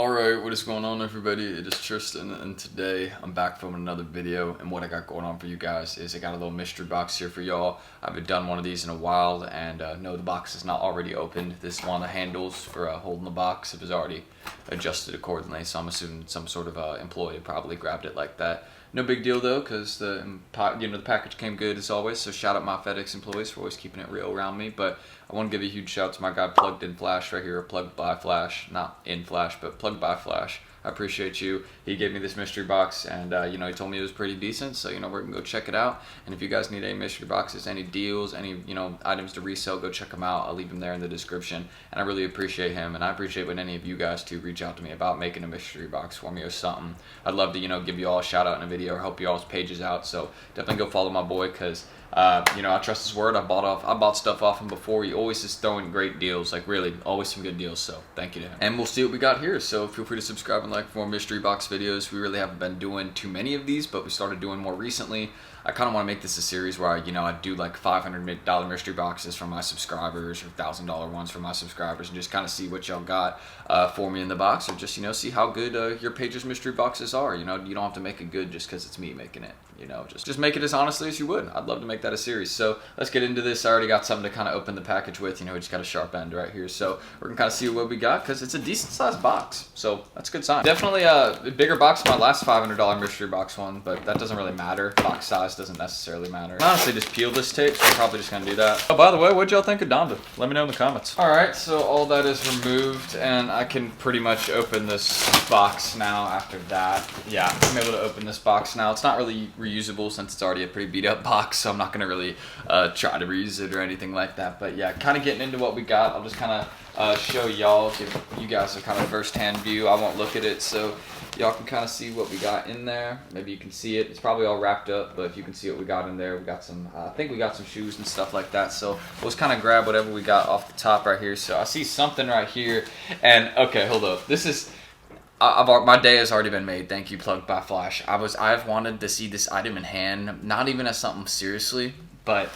Alright, what is going on, everybody? It is Tristan, and today I'm back from another video, and what I got going on for you guys is I got a little mystery box here for y'all. I haven't done one of these in a while, and no, the box is not already opened. This is one of the handles for holding the box. It was already adjusted accordingly, so I'm assuming some sort of employee probably grabbed it like that. No big deal though, because the package came good as always, so shout out my FedEx employees for always keeping it real around me. But I want to give a huge shout out to my guy Plugged In Flash right here, or Plugged by Flash, not in Flash, but Plugged by Flash. I appreciate you. He gave me this mystery box, and he told me it was pretty decent, so we're gonna go check it out. And if you guys need any mystery boxes, any deals, any items to resell, go check them out. I'll leave them there in the description. And I really appreciate him, and I appreciate when any of you guys to reach out to me about making a mystery box for me or something. I'd love to give you all a shout out in a video or help you all's pages out. So definitely go follow my boy, because I trust his word. I bought stuff off him before. He always is throwing great deals, like really always some good deals, so thank you to him. And we'll see what we got here, so feel free to subscribe and like for more mystery box videos. We really haven't been doing too many of these, but we started doing more recently. I kind of want to make this a series where I do like $500 mystery boxes from my subscribers, or $1,000 ones from my subscribers, and just kind of see what y'all got for me in the box, or just see how good your page's mystery boxes are. You don't have to make it good just because it's me making it. Just make it as honestly as you would. I'd love to make that a series. So let's get into this. I already got something to kind of open the package with. We just got a sharp end right here, so we're gonna kind of see what we got, because it's a decent sized box, so that's a good sign. Definitely a bigger box than my last $500 mystery box one, but that doesn't really matter. Box size doesn't necessarily matter. I honestly just peeled this tape, so I'm probably just gonna do that. Oh, by the way, what'd y'all think of Donda? Let me know in the comments. All right, so all that is removed, and I can pretty much open this box now after that. Yeah, I'm able to open this box now. It's not really reusable since it's already a pretty beat up box, so I'm not gonna really try to reuse it or anything like that. But yeah, kind of getting into what we got. I'll just kind of show y'all, give you guys a kind of first-hand view. I won't look at it, so y'all can kind of see what we got in there. Maybe you can see it. It's probably all wrapped up, but if you can see what we got in there, we got some, I think we got some shoes and stuff like that. So we'll just kind of grab whatever we got off the top right here. So I see something right here, and okay, hold up. This is, my day has already been made. Thank you, Plugged by Flash. I've wanted to see this item in hand, not even as something seriously, but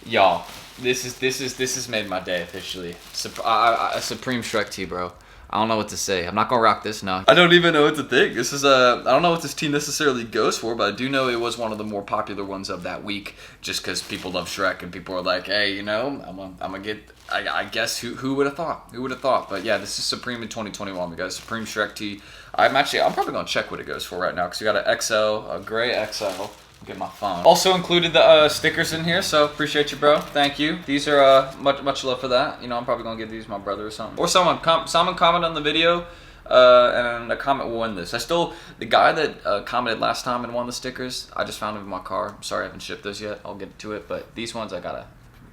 y'all, this has made my day officially. A Supreme Shrek tee, bro. I don't know what to say. I'm not gonna rock this now. I don't even know what to think. This is I don't know what this tee necessarily goes for, but I do know it was one of the more popular ones of that week, just because people love Shrek and people are like, hey, I'm gonna get. I guess who would have thought? Who would have thought? But yeah, this is Supreme in 2021. We got a Supreme Shrek tee. I'm probably gonna check what it goes for right now, because we got an XL, a gray XL. Get my phone. Also included the stickers in here, so appreciate you, bro. Thank you. These are much love for that. I'm probably gonna give these to my brother or something, or someone comment on the video, and a comment will win this. The guy that commented last time and won the stickers, I just found him in my car. I'm sorry I haven't shipped those yet. I'll get to it, but these ones I gotta.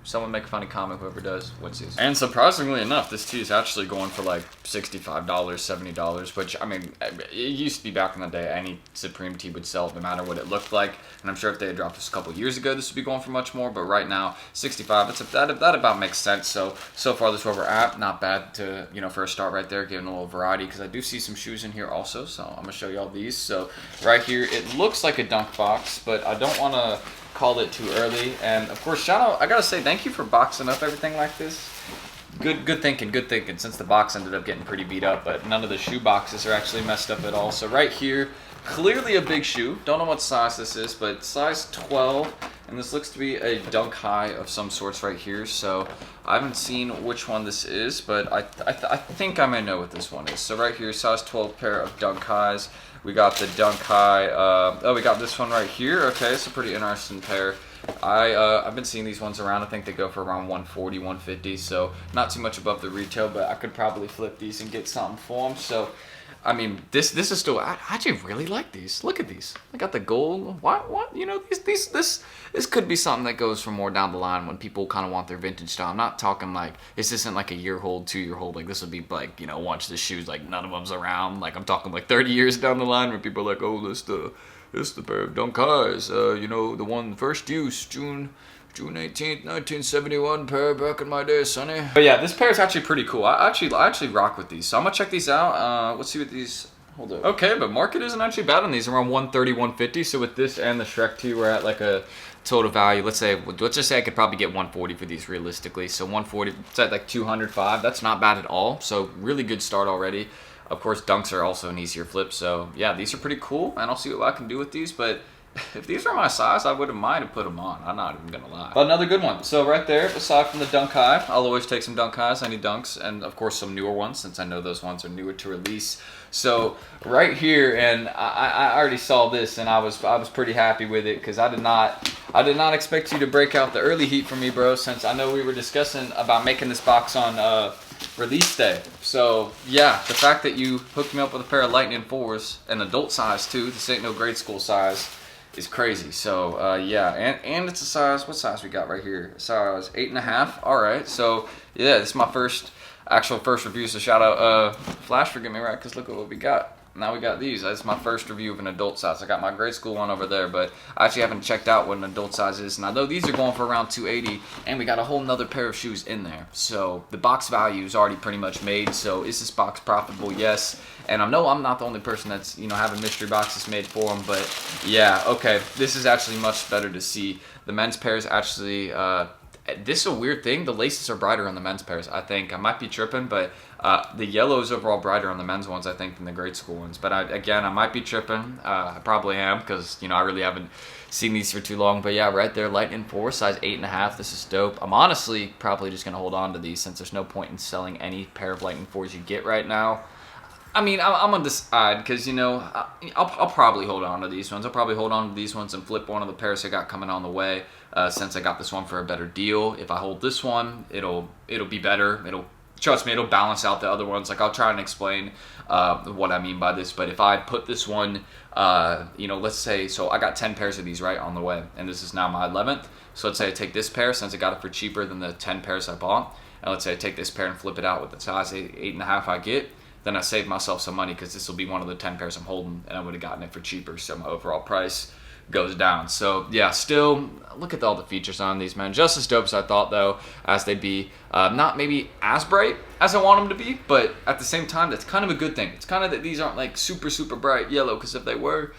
Someone make a funny comment, whoever does wins these. And surprisingly enough, this tee is actually going for like $65, $70, which, it used to be back in the day, any Supreme tee would sell no matter what it looked like. And I'm sure if they had dropped this a couple years ago, this would be going for much more. But right now, 65, that about makes sense. So far, this is where we're at. Not bad to, for a start right there, giving a little variety, because I do see some shoes in here also. So I'm gonna show y'all these. So right here, it looks like a dunk box, but I don't want to called it too early. And of course, shout out, I gotta say thank you for boxing up everything like this. Good thinking, since the box ended up getting pretty beat up, but none of the shoe boxes are actually messed up at all. So right here, clearly a big shoe. Don't know what size this is, but size 12, and this looks to be a dunk high of some sorts right here. So I haven't seen which one this is, but I think I may know what this one is. So right here, size 12 pair of dunk highs. We got the dunk high. We got this one right here. Okay, it's a pretty interesting pair. I've been seeing these ones around. I think they go for around 140, 150. So not too much above the retail, but I could probably flip these and get something for them. So this is still. I actually really like these. Look at these. I got the gold. What? This could be something that goes for more down the line when people kind of want their vintage style. I'm not talking like this isn't like a year-old, 2-year-old. Like this would be like once the shoes like none of them's around. Like I'm talking like 30 years down the line where people are like, oh, this the pair of dunk highs. The one first use June 18th, 1971 pair back in my day, sonny. But yeah, this pair is actually pretty cool. I actually rock with these. So I'm gonna check these out. Let's see what these. Hold up. Okay, but market isn't actually bad on these. Around 130, 150. So with this and the Shrek tee, we're at like a total value. Let's just say I could probably get 140 for these realistically. So 140, it's at like 205. That's not bad at all. So really good start already. Of course, dunks are also an easier flip. So yeah, these are pretty cool, and I'll see what I can do with these. But if these were my size, I wouldn't mind to put them on. I'm not even gonna lie. But another good one. So right there, aside from the dunk high, I'll always take some dunk highs. I need dunks, and of course some newer ones, since I know those ones are newer to release. So right here, and I already saw this, and I was pretty happy with it, because I did not expect you to break out the early heat for me, bro. Since I know we were discussing about making this box on release day. So yeah, the fact that you hooked me up with a pair of Lightning 4s, an adult size too. This ain't no grade school size. Is crazy. So yeah, and it's a size, what size we got right here? Size 8.5. All right, so yeah, this is my first review. So shout out Flash for getting me right, because look at what we got. Now we got these. That's my first review of an adult size. I got my grade school one over there, but I actually haven't checked out what an adult size is. And I know these are going for around $280, and we got a whole nother pair of shoes in there. So the box value is already pretty much made. So is this box profitable? Yes. And I know I'm not the only person that's, you know, having mystery boxes made for them, but yeah, okay, this is actually much better to see. The men's pairs actually, this is a weird thing. The laces are brighter on the men's pairs, I think. I might be tripping, but the yellow is overall brighter on the men's ones, I think, than the grade school ones. But again, I might be tripping. I probably am, because, you know, I really haven't seen these for too long. But yeah, right there, Lightning 4, size 8.5. This is dope. I'm honestly probably just going to hold on to these, since there's no point in selling any pair of Lightning 4s you get right now. I mean, I'm on this side, because, you know, I'll probably hold on to these ones. I'll probably hold on to these ones and flip one of the pairs I got coming on the way, since I got this one for a better deal. If I hold this one, it'll be better. Trust me, it'll balance out the other ones. Like, I'll try and explain what I mean by this. But if I put this one, you know, let's say, so I got 10 pairs of these, right, on the way. And this is now my 11th. So let's say I take this pair, since I got it for cheaper than the 10 pairs I bought. And let's say I take this pair and flip it out with the size 8.5 I get. Then I saved myself some money, because this will be one of the 10 pairs I'm holding, and I would have gotten it for cheaper, so my overall price goes down. So yeah, still, look at all the features on these, man. Just as dope as I thought, though, as they'd be. Not maybe as bright as I want them to be, but at the same time, that's kind of a good thing. It's kind of that these aren't like super, super bright yellow, because if they were,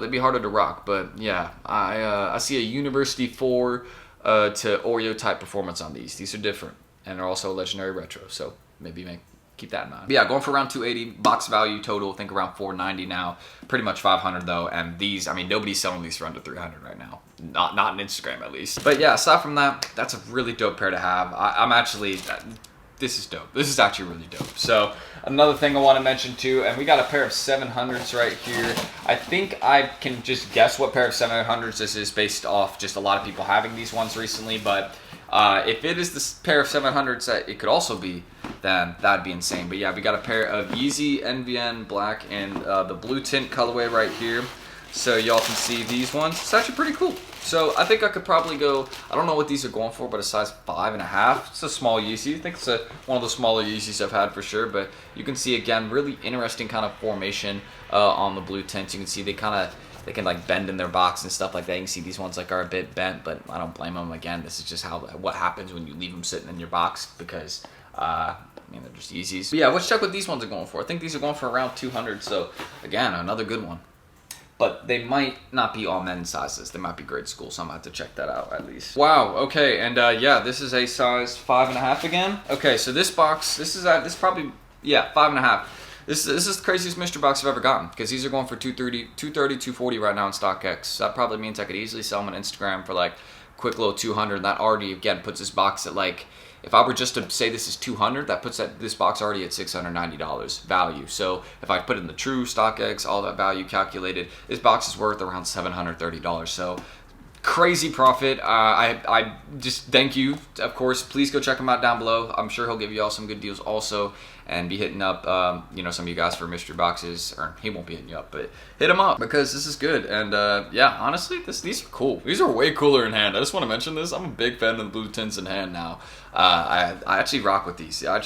they'd be harder to rock. But yeah, I see a University 4 to Oreo type performance on these. These are different, and they're also legendary retro, so maybe keep that in mind. But yeah, going for around $280. Box value total, I think around $490 now. Pretty much $500 though. And these, I mean, nobody's selling these for under $300 right now. Not on Instagram, at least. But yeah, aside from that, that's a really dope pair to have. I'm actually, this is dope. This is actually really dope. So another thing I want to mention too, and we got a pair of 700s right here. I think I can just guess what pair of 700s this is, based off just a lot of people having these ones recently. But if it is this pair of 700s that it could also be, then that'd be insane. But yeah, we got a pair of Yeezy NVN black and the blue tint colorway right here. So y'all can see these ones. It's actually pretty cool. So I think I could probably go, I don't know what these are going for, but a size 5.5. It's a small Yeezy. I think it's one of the smaller Yeezys I've had for sure. But you can see, again, really interesting kind of formation on the blue tints. You can see they can like bend in their box and stuff like that. You can see these ones like are a bit bent, but I don't blame them. Again, this is just what happens when you leave them sitting in your box, because I mean, they're just Yeezys. But yeah, let's check what these ones are going for. I think these are going for around 200. So again, another good one. But they might not be all men's sizes. They might be grade school, so I'm gonna have to check that out at least. Wow, okay, and yeah, this is a size 5.5 again. Okay, so this box, this probably, yeah, 5.5. This is the craziest mystery box I've ever gotten, because these are going for $230, $240 right now in StockX. So that probably means I could easily sell them on Instagram for like quick little 200. That already, again, puts this box at like, if I were just to say this is 200, that puts this box already at $690 value. So if I put in the true StockX, all that value calculated, this box is worth around $730. So crazy profit. I just thank you. Of course, please go check him out down below. I'm sure he'll give you all some good deals also, and be hitting up you know, some of you guys for mystery boxes. Or he won't be hitting you up, but hit him up, because this is good. And yeah, honestly, these are cool. These are way cooler in hand. I just want to mention this. I'm a big fan of the blue tints in hand now. I actually rock with these. I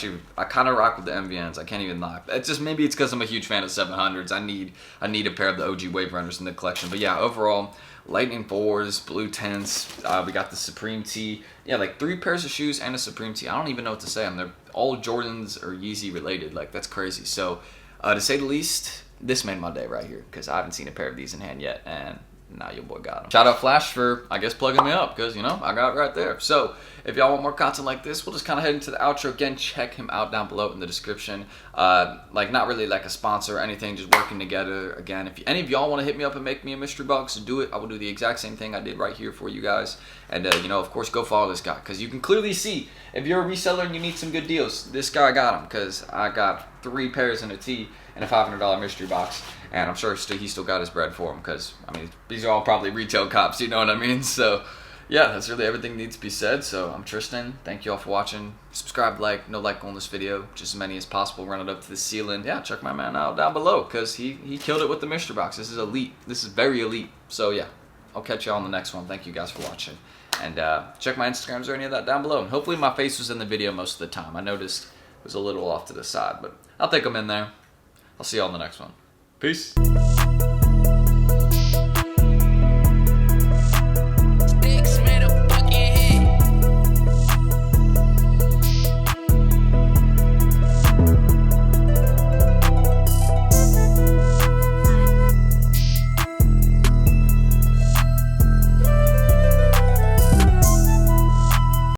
kind of rock with the MVNs. I can't even lie. It's just, maybe it's because I'm a huge fan of 700s. I need a pair of the OG Wave Runners in the collection. But yeah, overall, Lightning 4s, blue tints. We got the Supreme Tee. Yeah, like 3 pairs of shoes and a Supreme Tee. I don't even know what to say. They're all Jordans or Yeezy related. Like, that's crazy. So to say the least, this made my day right here, because I haven't seen a pair of these in hand yet, and Now your boy got him. Shout out Flash for, I guess, plugging me up, because, you know, I got it right there. So, if y'all want more content like this, we'll just kind of head into the outro. Again, check him out down below in the description. Like, not really like a sponsor or anything, just working together. Again, if any of y'all want to hit me up and make me a mystery box, do it. I will do the exact same thing I did right here for you guys. And, you know, of course, go follow this guy, because you can clearly see, if you're a reseller and you need some good deals, this guy got them, because I got 3 pairs in a tee and a $500 mystery box. And I'm sure he still got his bread for him, because, I mean, these are all probably retail cops, you know what I mean? So, yeah, that's really everything needs to be said. So, I'm Tristan. Thank you all for watching. Subscribe, like, no like on this video. Just as many as possible. Run it up to the ceiling. Yeah, check my man out down below, because he killed it with the mystery box. This is elite. This is very elite. So, yeah, I'll catch y'all on the next one. Thank you guys for watching. And check my Instagrams or any of that down below. And hopefully my face was in the video most of the time. I noticed it was a little off to the side, but I'll think I'm in there. I'll see y'all on the next one. Peace.